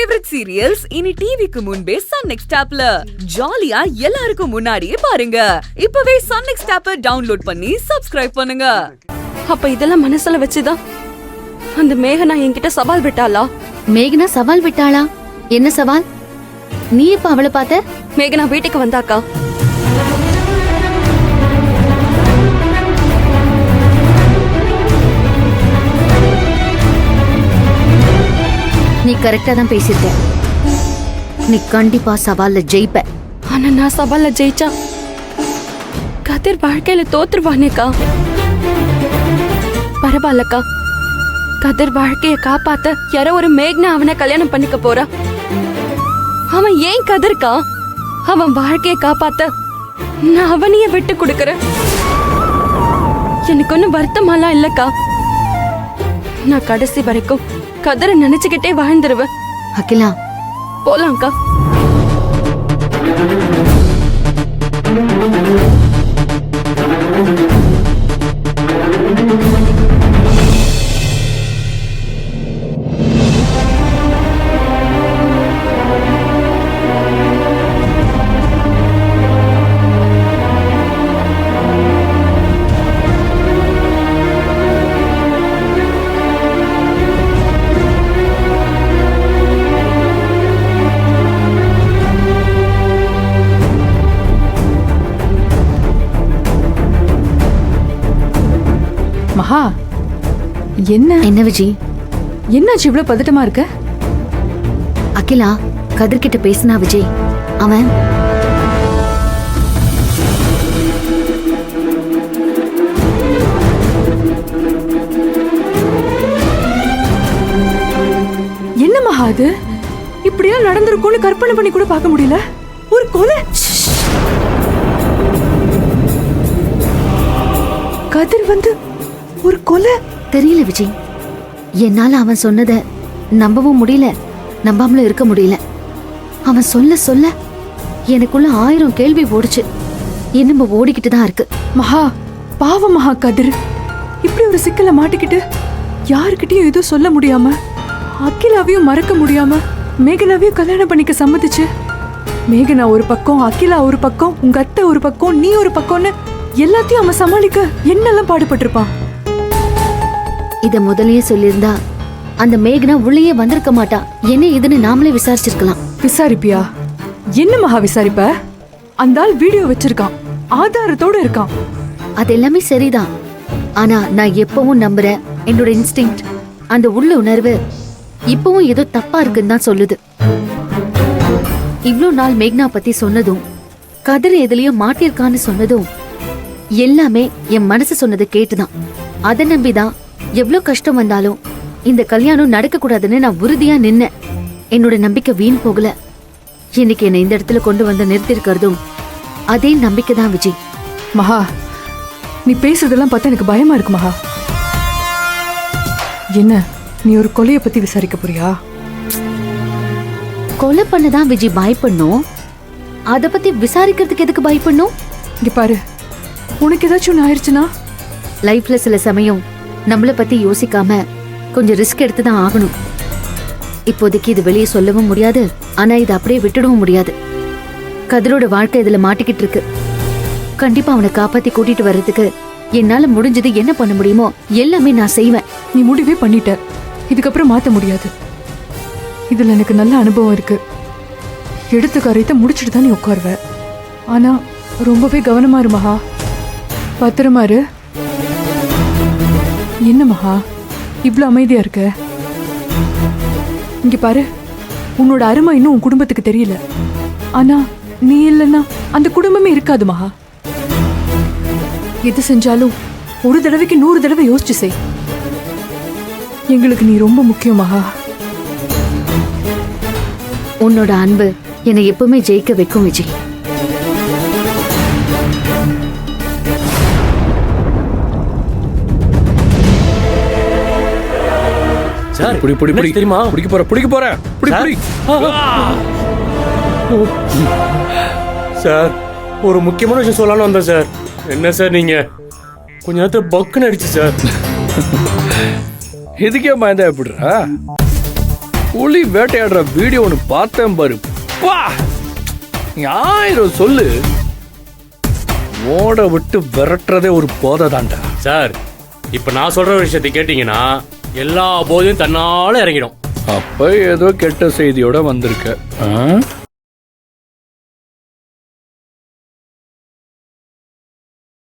Favourite serials இனி டிவிக்கு முன்பே சன் நெக்ஸ்ட் ஆப்ல ஜாலியா எல்லாருக்கும் முன்னாடியே பாருங்க. இப்பவே சன் நெக்ஸ்ட் ஆப்பை டவுன்லோட் பண்ணி சப்ஸ்கிரைப் பண்ணுங்க. அப்ப இதெல்லாம் மனசுல வச்சுதான் அந்த மேகனா என்கிட்ட சவால் விட்டாளா? மேகனா சவால் விட்டாளா? என்ன சவால்? நீ இப்ப அவளை பார்த்த? மேகனா வீட்டுக்கு வந்தாக்கா நீ கரெக்டா தான் பேசிருக்க. நீ கண்டிப்பா சவால்ல ஜெயிப்ப. ஆனா நான் சவால்ல ஜெயிச்சா கதிர் வாழ்க்கையில தோத்துருவானேக்கா. பரவாயில்லக்கா, கதிர் வாழ்க்கைய காப்பாத்த யாரோ ஒரு மேக்னா அவனை கல்யாணம் பண்ணிக்க போறா. அவன் ஏன் கதிர்க்கா? அவன் வாழ்க்கைய காப்பாத்த நான் அவனையே விட்டு கொடுக்கறேன். எனக்கு ஒன்னும் வருத்தமாலாம் இல்லக்கா. நான் கடைசி வரைக்கும் கதிரை நினைச்சுக்கிட்டே வாழ்ந்துருவேன். அகிலா, போலாம்க்கா. மகா, என்ன விஜய்? என்னாச்சு இவ்வளவு பதட்டமா இருக்க? அகிலா கதிர்கிட்ட பேசினா விஜய். அவன் என்ன மகா அது? இப்படியெல்லாம் நடந்திருக்கும்னு கற்பனை பண்ணி கூட பார்க்க முடியல. ஒரு கொலை. கதிர் வந்து ஒரு கொலை. தெரியல விஜய். என்னால அவன் சொன்னத நம்பவும் முடியல, நம்பாமல இருக்க முடியல. அவன் சொல்ல சொல்ல எனக்குள்ள 1000 கேள்வி ஓடுச்சு. இன்னும் ஓடிக்கிட்டு தான் இருக்கு. மகா, பாவம் மகா கதிர். இப்படி ஒரு சிக்கல மாட்டிக்கிட்டு யாருக்கிட்டையும் எதுவும் சொல்ல முடியாம, அகிலாவையும் மறக்க முடியாம, மேகனாவையும் கல்யாணம் பண்ணிக்க சம்மதிச்சு. மேகனா ஒரு பக்கம், அகிலா ஒரு பக்கம், உங்க அத்தை ஒரு பக்கம், நீ ஒரு பக்கம்னு எல்லாத்தையும் அவன் சமாளிக்க என்னெல்லாம் பாடுபட்டிருப்பான். இத முதல்லயே சொல்லியிருந்தா அந்த மேகனா உள்ளேயே வந்திருக்க மாட்டா. என்ன இதுன்னு நாமளே விசாரிச்சிருக்கலாம். விசாரிப்பியா? என்ன மகா விசாரிப்ப? அந்த ஆள் வீடியோ வச்சிருக்கான், ஆதாரத்தோட இருக்கான். அது எல்லாமே சரிதான். ஆனா நான் எப்பவும் நம்புறேன் என்னோட இன்ஸ்டிங்க்ட், அந்த உள்ள உணர்வு இப்பவும் ஏதோ தப்பா இருக்குன்னு தான் சொல்லுது. இவ்ளோ நாள் மேக்னா பத்தி சொன்னதும், கதிர் எதுலயோ மாட்டிருக்கான்னு சொன்னதும் எல்லாமே என் மனசு சொன்னதை கேட்டுதான். அதை நம்பிதான் எவ்வளவு கஷ்டம் வந்தாலும் இந்த கல்யாணம் நடக்க கூடாதுன்னு நான் உறுதியா நின்னேன். என்னோட நம்பிக்கை வீண் போகல. இன்னைக்கு என்னை இந்த இடத்துல கொண்டு வந்து நிறுத்தி இருக்கிறதும் அதே நம்பிக்கை தான் விஜய். மகா, நீ பேசுறதெல்லாம் பார்த்தா எனக்கு பயமா இருக்கு மகா. என்ன, நீ ஒரு கொலைய பத்தி விசாரிக்க போறியா? கொலை பண்ணதான் விஜய் பயப்படணும். அத பத்தி விசாரிக்கிறதுக்கு எதுக்கு பயப்படணும்? இங்க பாரு, உனக்கு ஏதாச்சும் ஒண்ணு ஆயிடுச்சுன்னா லைஃப்ல சில சமயம் நம்மள பத்தி யோசிக்காம கொஞ்சம் ரிஸ்க் எடுத்து தான் ஆகணும். இப்போதைக்கு இது வெளியே சொல்லவும் முடியாது, ஆனா இதை அப்படியே விட்டுடவும் முடியாது. கதிரோட வாழ்க்கை இதுல மாட்டிக்கிட்டு இருக்கு. கண்டிப்பா அவனை காப்பாத்தி கூட்டிட்டு வர்றதுக்கு என்னால முடிஞ்சது என்ன பண்ண முடியுமோ எல்லாமே நான் செய்வேன். நீ முடிவே பண்ணிட்ட, இதுக்கப்புறம் மாத்த முடியாது. இதுல எனக்கு நல்ல அனுபவம் இருக்கு. எடுத்த காரியத்தை முடிச்சுட்டு தான் நீ உட்காருவ. ஆனா ரொம்பவே கவனமா இரு மகா, பத்திரமா இரு. என்ன மகா இவ்ளோ அமைதியா இருக்க? இங்க பாரு, உன்னோட அருமை இன்னும் உன் குடும்பத்துக்கு தெரியல. ஆனா நீ இல்லைன்னா அந்த குடும்பமே இருக்காது மகா. எது செஞ்சாலும் ஒரு தடவைக்கு 100 தடவை யோசிச்சு செய். எங்களுக்கு நீ ரொம்ப முக்கியம் மகா. உன்னோட அன்பு என்னை எப்பவுமே ஜெயிக்க வைக்கும் விஜய். சார், புடி தெரியுமா? பிடிக்க போற. சார், ஒரு முக்கியமான விஷயம் சொல்லலாம்னு வந்தேன் சார். என்ன சார் நீங்க கொஞ்ச நேரத்துல பக்குன்னு அடிச்சு சார். எதுக்கே பயந்தா எப்படிரா? புலி வேட்டையாடுற வீடியோ ஒன்று பார்த்தேன் பாரு. பா 1000 சொல்லு. ஓட விட்டு விரட்டுறதே ஒரு போதை தாண்டா. சார் இப்போ நான் சொல்ற ஒரு விஷயத்தை கேட்டிங்கன்னா எல்லா போதையும் தன்னால இறங்கிடும். அப்ப ஏதோ கெட்ட செய்தியோட வந்திருக்க.